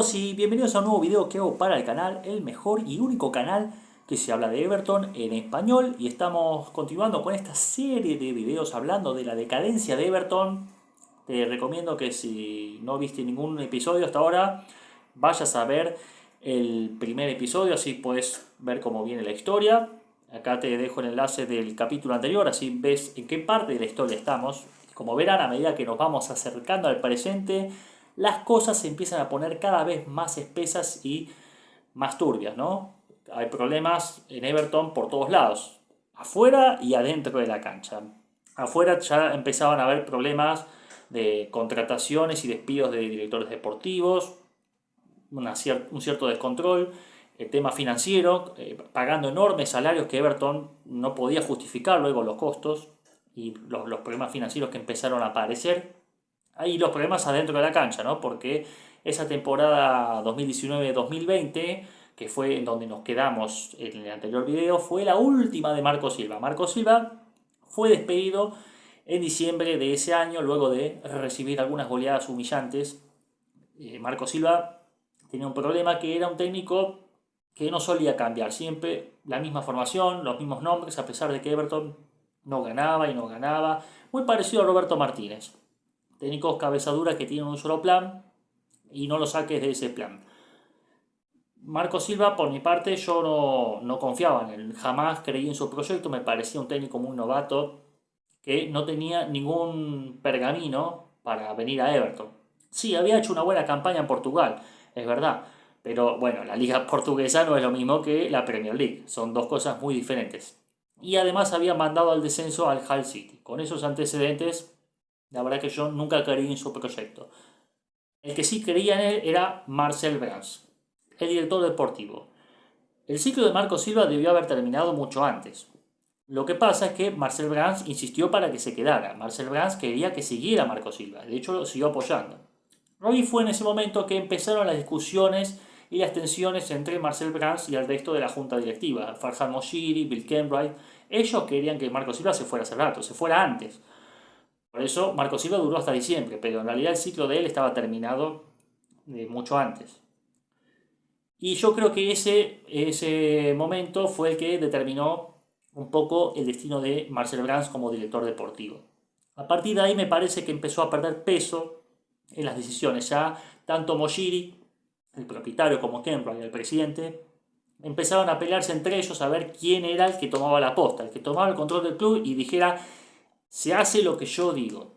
todos y bienvenidos a un nuevo video que hago para el canal, el mejor y único canal que se habla de Everton en español, y estamos continuando con esta serie de videos hablando de la decadencia de Everton. Te recomiendo que si no viste ningún episodio hasta ahora, vayas a ver el primer episodio, así puedes ver cómo viene la historia. Acá te dejo el enlace del capítulo anterior, así ves en qué parte de la historia estamos. Como verán, a medida que nos vamos acercando al presente, las cosas se empiezan a poner cada vez más espesas y más turbias, ¿no? Hay problemas en Everton por todos lados, afuera y adentro de la cancha. Afuera ya empezaban a haber problemas de contrataciones y despidos de directores deportivos, un cierto descontrol, el tema financiero, pagando enormes salarios que Everton no podía justificar luego los costos y los problemas financieros que empezaron a aparecer. Ahí los problemas adentro de la cancha, ¿no? Porque esa temporada 2019-2020, que fue en donde nos quedamos en el anterior video, fue la última de Marco Silva. Marco Silva fue despedido en diciembre de ese año, luego de recibir algunas goleadas humillantes. Marco Silva tenía un problema, que era un técnico que no solía cambiar, siempre la misma formación, los mismos nombres, a pesar de que Everton no ganaba y no ganaba. Muy parecido a Roberto Martínez. Técnicos cabezadura que tienen un solo plan y no lo saques de ese plan. Marco Silva, por mi parte, yo no confiaba en él, jamás creí en su proyecto, me parecía un técnico muy novato que no tenía ningún pergamino para venir a Everton. Sí, había hecho una buena campaña en Portugal, es verdad, pero bueno, la liga portuguesa no es lo mismo que la Premier League, son dos cosas muy diferentes. Y además había mandado al descenso al Hull City. Con esos antecedentes, la verdad que yo nunca creí en su proyecto. El que sí creía en él era Marcel Brands, el director deportivo. El ciclo de Marco Silva debió haber terminado mucho antes. Lo que pasa es que Marcel Brands insistió para que se quedara. Marcel Brands quería que siguiera Marco Silva, de hecho lo siguió apoyando. Y fue en ese momento que empezaron las discusiones y las tensiones entre Marcel Brands y el resto de la junta directiva. Farhad Moshiri, Bill Kenwright, ellos querían que Marco Silva se fuera hace rato, se fuera antes. Por eso Marco Silva duró hasta diciembre, pero en realidad el ciclo de él estaba terminado mucho antes. Y yo creo que ese momento fue el que determinó un poco el destino de Marcel Brands como director deportivo. A partir de ahí me parece que empezó a perder peso en las decisiones. Ya tanto Moshiri, el propietario, como Kenwright, el presidente, empezaron a pelearse entre ellos a ver quién era el que tomaba la posta, el que tomaba el control del club y dijera: se hace lo que yo digo.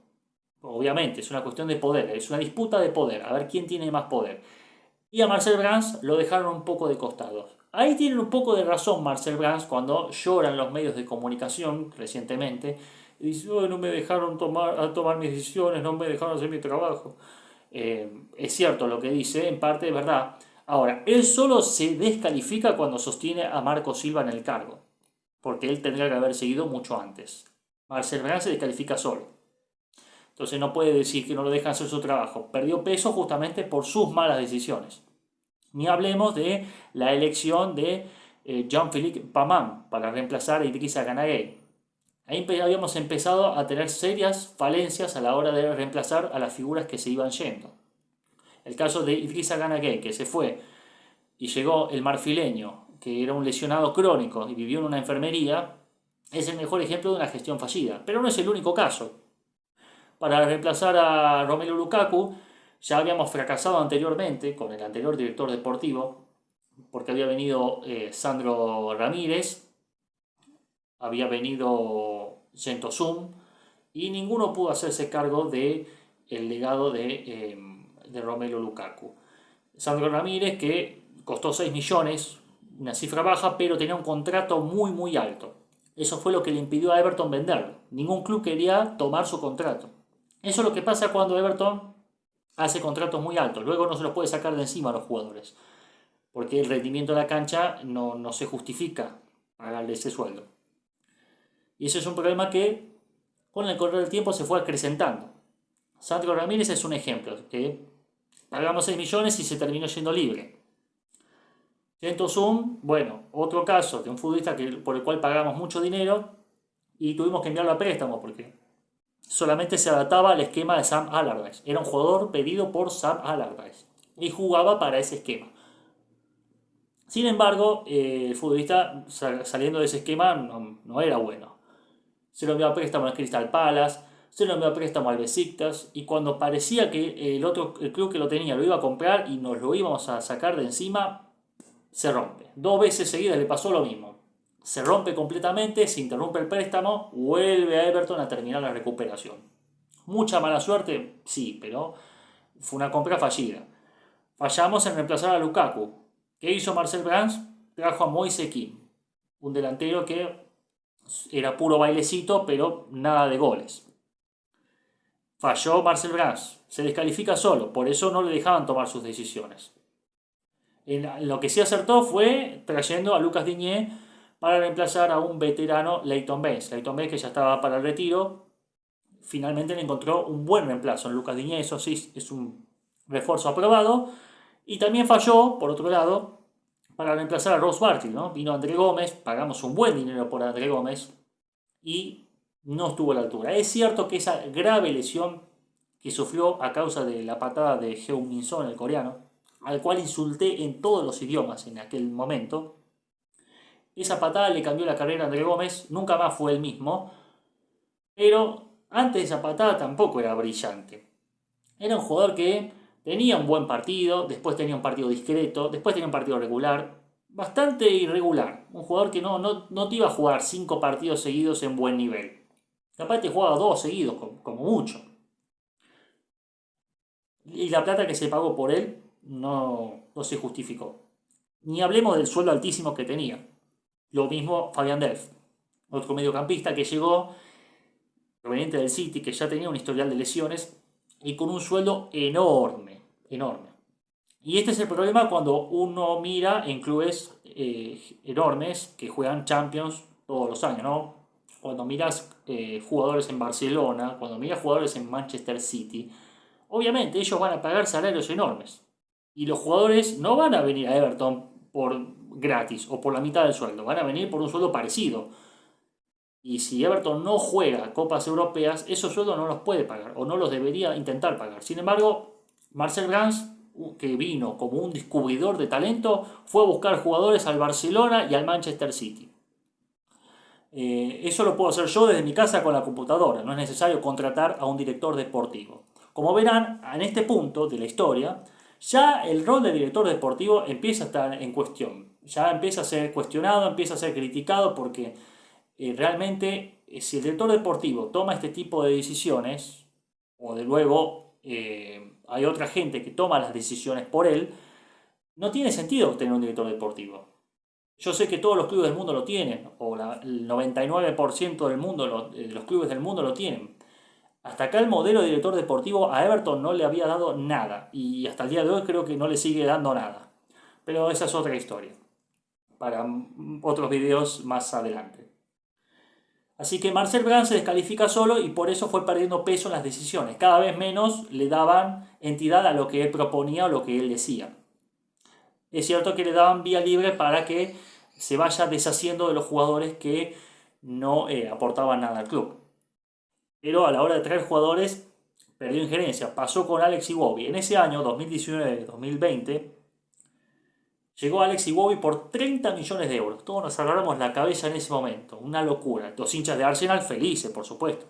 Obviamente, es una cuestión de poder, es una disputa de poder, a ver quién tiene más poder. Y a Marcel Brands lo dejaron un poco de costado. Ahí tienen un poco de razón Marcel Brands cuando lloran los medios de comunicación recientemente y dice: oh, no me dejaron tomar mis decisiones, no me dejaron hacer mi trabajo. Es cierto lo que dice, en parte es verdad. Ahora, él solo se descalifica cuando sostiene a Marco Silva en el cargo, porque él tendría que haber seguido mucho antes. Marcel Brands se descalifica solo. Entonces no puede decir que no lo dejan hacer su trabajo. Perdió peso justamente por sus malas decisiones. Ni hablemos de la elección de Jean-Philippe Paman para reemplazar a Idrissa Gana Gueye. Ahí habíamos empezado a tener serias falencias a la hora de reemplazar a las figuras que se iban yendo. El caso de Idrissa Gana Gueye, que se fue y llegó el marfileño, que era un lesionado crónico y vivió en una enfermería, es el mejor ejemplo de una gestión fallida. Pero no es el único caso. Para reemplazar a Romelu Lukaku, ya habíamos fracasado anteriormente con el anterior director deportivo, porque había venido Sandro Ramírez, había venido Gentosum, y ninguno pudo hacerse cargo del legado de Romelu Lukaku. Sandro Ramírez, que costó 6 millones, una cifra baja, pero tenía un contrato muy alto. Eso fue lo que le impidió a Everton venderlo. Ningún club quería tomar su contrato. Eso es lo que pasa cuando Everton hace contratos muy altos. Luego no se los puede sacar de encima a los jugadores, porque el rendimiento de la cancha no se justifica pagarle ese sueldo. Y ese es un problema que con el correr del tiempo se fue acrecentando. Sandro Ramírez es un ejemplo, que pagamos 6 millones y se terminó yendo libre. Gentosum, bueno, otro caso de un futbolista por el cual pagamos mucho dinero y tuvimos que enviarlo a préstamo porque solamente se adaptaba al esquema de Sam Allardyce. Era un jugador pedido por Sam Allardyce. y jugaba para ese esquema. Sin embargo, el futbolista saliendo de ese esquema no era bueno. Se lo envió a préstamo al Crystal Palace, se lo envió a préstamo al Besiktas, y cuando parecía que el club que lo tenía lo iba a comprar y nos lo íbamos a sacar de encima, se rompe. 2 veces seguidas le pasó lo mismo. Se rompe completamente, se interrumpe el préstamo, vuelve a Everton a terminar la recuperación. Mucha mala suerte, sí, pero fue una compra fallida. Fallamos en reemplazar a Lukaku. ¿Qué hizo Marcel Brands? Trajo a Moise Kean, un delantero que era puro bailecito, pero nada de goles. Falló Marcel Brands, se descalifica solo, por eso no le dejaban tomar sus decisiones. En lo que sí acertó fue trayendo a Lucas Digne para reemplazar a un veterano Leighton Baines. Leighton Baines, que ya estaba para el retiro, finalmente le encontró un buen reemplazo en Lucas Digne, eso sí es un refuerzo aprobado. Y también falló, por otro lado, para reemplazar a Ross Barkley, ¿no? Vino André Gómez, pagamos un buen dinero por André Gómez y no estuvo a la altura. Es cierto que esa grave lesión que sufrió a causa de la patada de Heung-min Son, el coreano, al cual insulté en todos los idiomas en aquel momento, esa patada le cambió la carrera a André Gómez, nunca más fue el mismo, pero antes de esa patada tampoco era brillante. Era un jugador que tenía un buen partido, después tenía un partido discreto, después tenía un partido regular, bastante irregular. Un jugador que no te iba a jugar 5 partidos seguidos en buen nivel. Capaz te jugaba 2 seguidos, como mucho. Y la plata que se pagó por él no se justificó. Ni hablemos del sueldo altísimo que tenía. Lo mismo Fabián Delph, otro mediocampista que llegó proveniente del City, que ya tenía un historial de lesiones y con un sueldo enorme, enorme. Y este es el problema cuando uno mira en clubes enormes que juegan Champions todos los años, ¿no? Cuando miras jugadores en Barcelona, cuando miras jugadores en Manchester City, obviamente ellos van a pagar salarios enormes. Y los jugadores no van a venir a Everton por gratis o por la mitad del sueldo, van a venir por un sueldo parecido. Y si Everton no juega copas europeas, esos sueldos no los puede pagar o no los debería intentar pagar. Sin embargo, Marcel Brands, que vino como un descubridor de talento, fue a buscar jugadores al Barcelona y al Manchester City. Eso lo puedo hacer yo desde mi casa con la computadora, no es necesario contratar a un director deportivo. Como verán, en este punto de la historia, ya el rol de director deportivo empieza a estar en cuestión. Ya empieza a ser cuestionado, empieza a ser criticado porque realmente si el director deportivo toma este tipo de decisiones, o de luego hay otra gente que toma las decisiones por él, no tiene sentido tener un director deportivo. Yo sé que todos los clubes del mundo lo tienen, o el 99% del mundo, de los clubes del mundo lo tienen. Hasta acá el modelo de director deportivo a Everton no le había dado nada, y hasta el día de hoy creo que no le sigue dando nada. Pero esa es otra historia, para otros videos más adelante. Así que Marcel Brands se descalifica solo y por eso fue perdiendo peso en las decisiones. Cada vez menos le daban entidad a lo que él proponía o lo que él decía. Es cierto que le daban vía libre para que se vaya deshaciendo de los jugadores que no aportaban nada al club. Pero a la hora de traer jugadores, perdió injerencia. Pasó con Alex Iwobi. En ese año, 2019-2020, llegó Alex Iwobi por 30 millones de euros. Todos nos agarramos la cabeza en ese momento. Una locura. Los hinchas de Arsenal felices, por supuesto.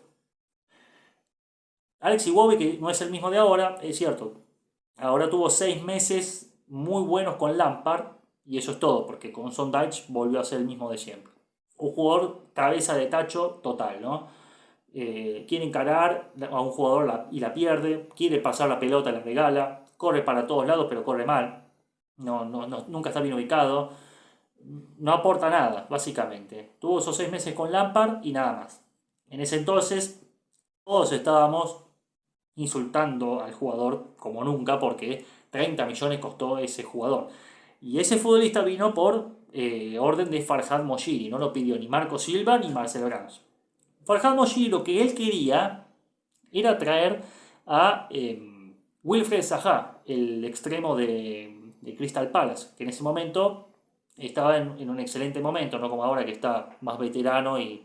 Alex Iwobi, que no es el mismo de ahora, es cierto. Ahora tuvo 6 meses muy buenos con Lampard. Y eso es todo, porque con Sondage volvió a ser el mismo de siempre. Un jugador cabeza de tacho total, ¿no? Quiere encarar a un jugador y la pierde. Quiere pasar la pelota, la regala. Corre para todos lados, pero corre mal. Nunca está bien ubicado, no aporta nada, básicamente. Tuvo esos 6 meses con Lampard y nada más. En ese entonces todos estábamos insultando al jugador como nunca porque 30 millones costó ese jugador. Y ese futbolista vino por orden de Farhad Moshiri, no lo pidió ni Marco Silva ni Marcelo Brands. Farhad Moshiri lo que él quería era traer a Wilfred Zaha, el extremo de Crystal Palace, que en ese momento estaba en un excelente momento, no como ahora que está más veterano y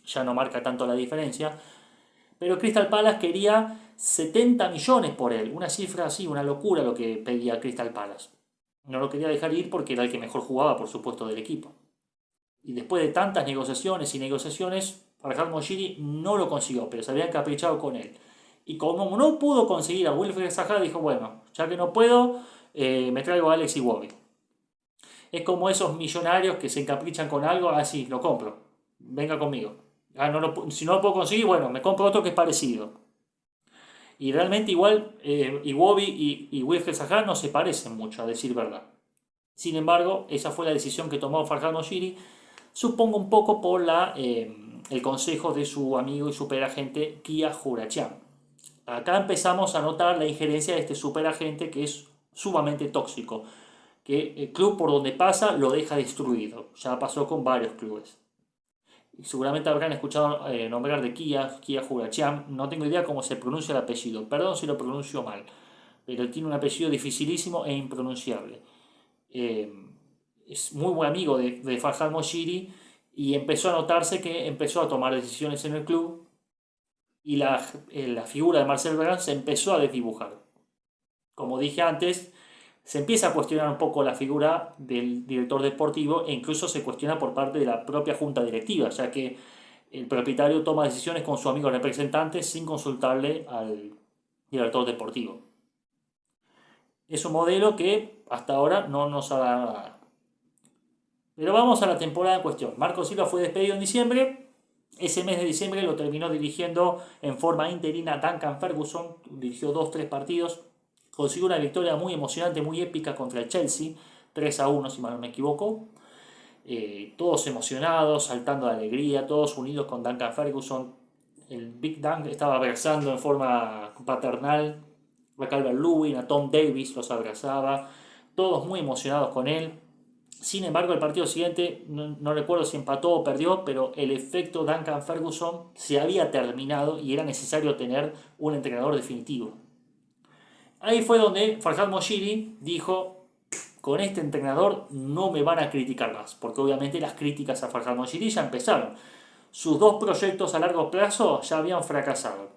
ya no marca tanto la diferencia. pero Crystal Palace quería 70 millones por él, una cifra así, una locura lo que pedía Crystal Palace. No lo quería dejar ir porque era el que mejor jugaba, por supuesto, del equipo. Y después de tantas negociaciones y negociaciones, Farhad Moshiri no lo consiguió, pero se habían caprichado con él. Y como no pudo conseguir a Wilfried Zaha, dijo, bueno, ya que no puedo, me traigo a Alex Iwobi. Es como esos millonarios que se encaprichan con algo, así, lo compro, venga conmigo. Si no lo puedo conseguir, bueno, me compro otro que es parecido. Y realmente igual Iwobi y Wilfried Zaha no se parecen mucho, a decir verdad. Sin embargo, esa fue la decisión que tomó Farhad Moshiri, supongo un poco por el consejo de su amigo y superagente Kia Joorabchian. Acá empezamos a notar la injerencia de este superagente que es sumamente tóxico, que el club por donde pasa lo deja destruido. Ya pasó con varios clubes. Y seguramente habrán escuchado nombrar de Kia Joorabchian. No tengo idea cómo se pronuncia el apellido, perdón si lo pronuncio mal, pero tiene un apellido dificilísimo e impronunciable. Es muy buen amigo de Farhad Moshiri y empezó a notarse que empezó a tomar decisiones en el club y la figura de Marcel Brands se empezó a desdibujar. Como dije antes, se empieza a cuestionar un poco la figura del director deportivo e incluso se cuestiona por parte de la propia junta directiva, ya que el propietario toma decisiones con su amigo representante sin consultarle al director deportivo. Es un modelo que hasta ahora no nos ha dado nada. Pero vamos a la temporada en cuestión. Marco Silva fue despedido en diciembre. Ese mes de diciembre lo terminó dirigiendo en forma interina Duncan Ferguson. Dirigió 2-3 partidos. Consiguió una victoria muy emocionante, muy épica contra el Chelsea. 3-1, si mal no me equivoco. Todos emocionados, saltando de alegría, todos unidos con Duncan Ferguson. El Big Dunk estaba abrazando en forma paternal a Calvert-Lewin, a Tom Davies, los abrazaba. Todos muy emocionados con él. Sin embargo, el partido siguiente, no recuerdo si empató o perdió, pero el efecto Duncan Ferguson se había terminado y era necesario tener un entrenador definitivo. Ahí fue donde Farhad Moshiri dijo, con este entrenador no me van a criticar más, porque obviamente las críticas a Farhad Moshiri ya empezaron. Sus dos proyectos a largo plazo ya habían fracasado.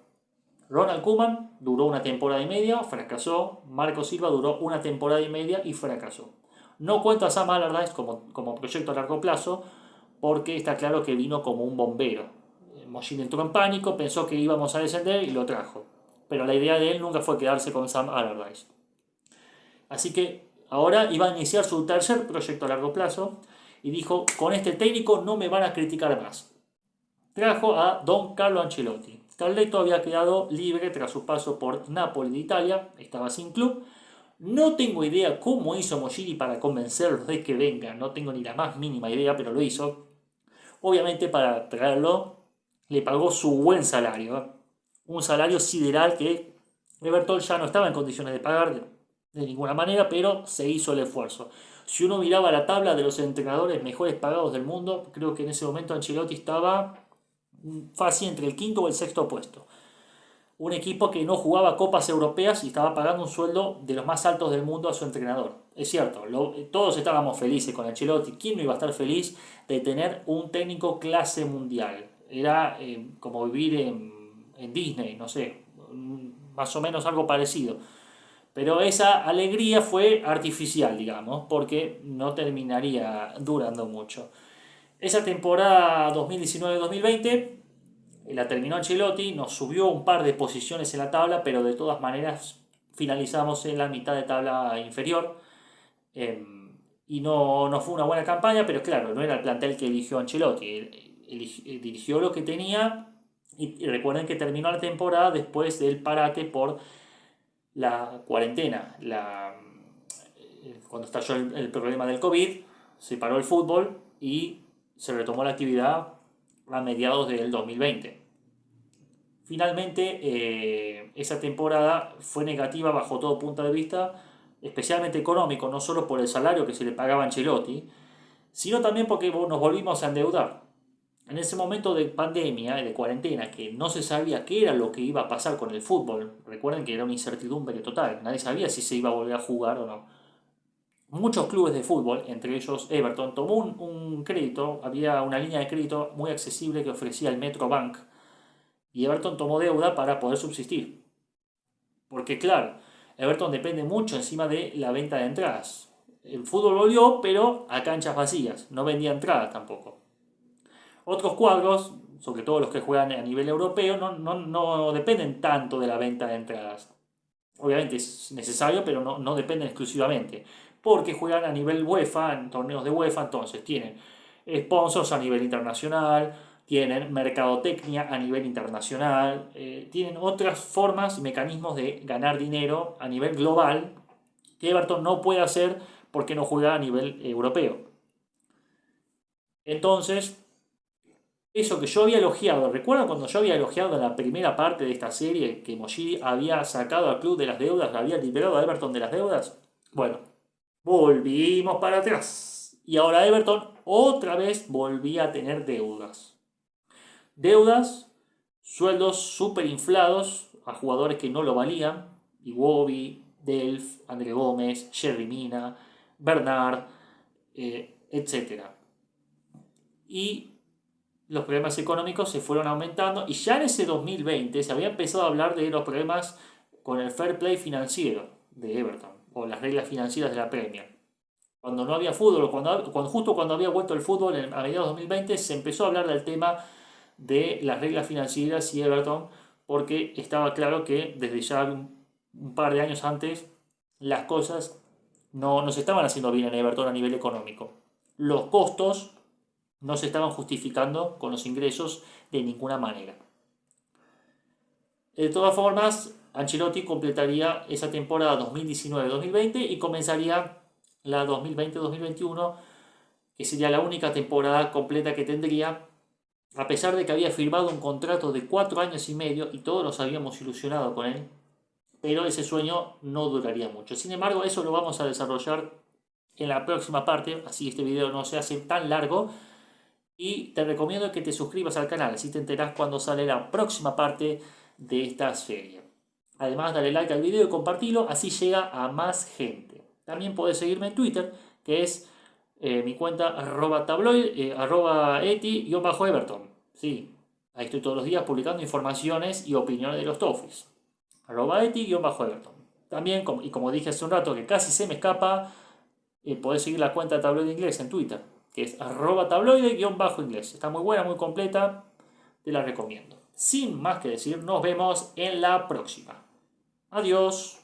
Ronald Koeman duró una temporada y media, fracasó. Marco Silva duró una temporada y media y fracasó. No cuento a Sam Allardyce como proyecto a largo plazo, porque está claro que vino como un bombero. Moshiri entró en pánico, pensó que íbamos a descender y lo trajo. Pero la idea de él nunca fue quedarse con Sam Allardyce. Así que ahora iba a iniciar su tercer proyecto a largo plazo y dijo, con este técnico no me van a criticar más. Trajo a Don Carlo Ancelotti. Carletto había quedado libre tras su paso por Napoli de Italia, estaba sin club. No tengo idea cómo hizo Moshiri para convencerlos de que venga, no tengo ni la más mínima idea, pero lo hizo. Obviamente para traerlo le pagó su buen salario, un salario sideral que Everton ya no estaba en condiciones de pagar de ninguna manera, pero se hizo el esfuerzo. Si uno miraba la tabla de los entrenadores mejores pagados del mundo, creo que en ese momento Ancelotti estaba fácil entre el quinto o el sexto puesto. Un equipo que no jugaba copas europeas y estaba pagando un sueldo de los más altos del mundo a su entrenador. Es cierto, todos estábamos felices con Ancelotti. ¿Quién no iba a estar feliz de tener un técnico clase mundial? Era como vivir en Disney, no sé, más o menos algo parecido. Pero esa alegría fue artificial, digamos, porque no terminaría durando mucho. Esa temporada 2019-2020 la terminó Ancelotti, nos subió un par de posiciones en la tabla, pero de todas maneras finalizamos en la mitad de tabla inferior. Y no fue una buena campaña, pero claro, no era el plantel que eligió Ancelotti. Dirigió lo que tenía y recuerden que terminó la temporada después del parate por la cuarentena. Cuando estalló el problema del COVID, se paró el fútbol y se retomó la actividad a mediados del 2020. Finalmente, esa temporada fue negativa bajo todo punto de vista, especialmente económico, no solo por el salario que se le pagaba a Ancelotti, sino también porque nos volvimos a endeudar. En ese momento de pandemia, de cuarentena, que no se sabía qué era lo que iba a pasar con el fútbol, recuerden que era una incertidumbre total, nadie sabía si se iba a volver a jugar o no. Muchos clubes de fútbol, entre ellos Everton, tomó un crédito, había una línea de crédito muy accesible que ofrecía el Metrobank, y Everton tomó deuda para poder subsistir. Porque claro, Everton depende mucho encima de la venta de entradas. El fútbol volvió, pero a canchas vacías, no vendía entradas tampoco. Otros cuadros, sobre todo los que juegan a nivel europeo, no dependen tanto de la venta de entradas. Obviamente es necesario, pero no dependen exclusivamente. Porque juegan a nivel UEFA, en torneos de UEFA, entonces tienen sponsors a nivel internacional, tienen mercadotecnia a nivel internacional, tienen otras formas y mecanismos de ganar dinero a nivel global que Everton no puede hacer porque no juega a nivel europeo. Entonces, eso que yo había elogiado, ¿recuerdan cuando yo había elogiado en la primera parte de esta serie que Moshiri había sacado al club de las deudas, había liberado a Everton de las deudas? Bueno, volvimos para atrás. Y ahora Everton otra vez volvía a tener deudas. Deudas, sueldos súper inflados a jugadores que no lo valían. Iwobi, Delph, André Gómez, Jerry Mina, Bernard, etc. Y los problemas económicos se fueron aumentando y ya en ese 2020 se había empezado a hablar de los problemas con el fair play financiero de Everton o las reglas financieras de la Premier. Cuando no había fútbol, justo cuando había vuelto el fútbol a mediados de 2020 se empezó a hablar del tema de las reglas financieras y Everton porque estaba claro que desde ya un par de años antes las cosas no se estaban haciendo bien en Everton a nivel económico. Los costos no se estaban justificando con los ingresos de ninguna manera. De todas formas, Ancelotti completaría esa temporada 2019-2020 y comenzaría la 2020-2021, que sería la única temporada completa que tendría, a pesar de que había firmado un contrato de 4 años y medio y todos nos habíamos ilusionado con él, pero ese sueño no duraría mucho. Sin embargo, eso lo vamos a desarrollar en la próxima parte, así este video no se hace tan largo. Y te recomiendo que te suscribas al canal, así te enterás cuando sale la próxima parte de esta serie. Además, dale like al video y compartilo, así llega a más gente. También podés seguirme en Twitter, que es mi cuenta @tabloid, @eti_everton. Sí, ahí estoy todos los días publicando informaciones y opiniones de los Toffees. @eti_everton. También, y como dije hace un rato que casi se me escapa, podés seguir la cuenta de Tabloid Inglés en Twitter, que es @tabloide_inglés. Está muy buena, muy completa, te la recomiendo. Sin más que decir, nos vemos en la próxima. Adiós.